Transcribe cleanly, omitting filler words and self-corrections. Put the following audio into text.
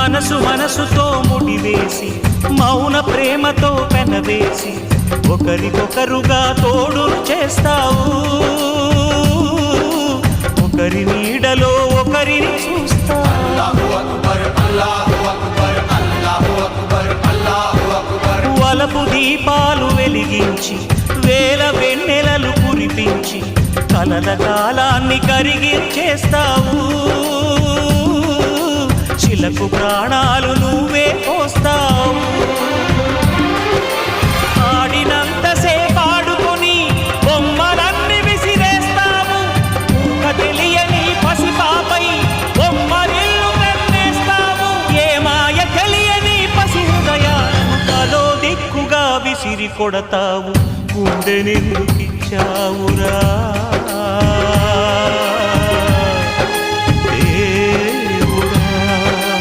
మనసు మనసుతో ముడివేసి మౌన ప్రేమతో పెనవేసి ఒకరికొకరుగా తోడును చేస్తావు ఒకరి నీడలో ఒకరిని చూస్తావు వలపు దీపాలు వెలిగించి వేల వెన్నెలలు కురిపించి కలల కాలాన్ని కరిగించేస్తావు చిలకు ప్రాణాలు నువ్వే పోస్తావు ఆడినంతసేపు ఆడుకొని బొమ్మలన్నీ విసిరేస్తావు తెలియని పసిపాపై బొమ్మరిల్లు కన్నేస్తావు ఏ మాయ తెలియని పసి హృదయాలను తలో దిక్కుగా విసిరి కొడతావు గుండెనెందుకిచ్చావురా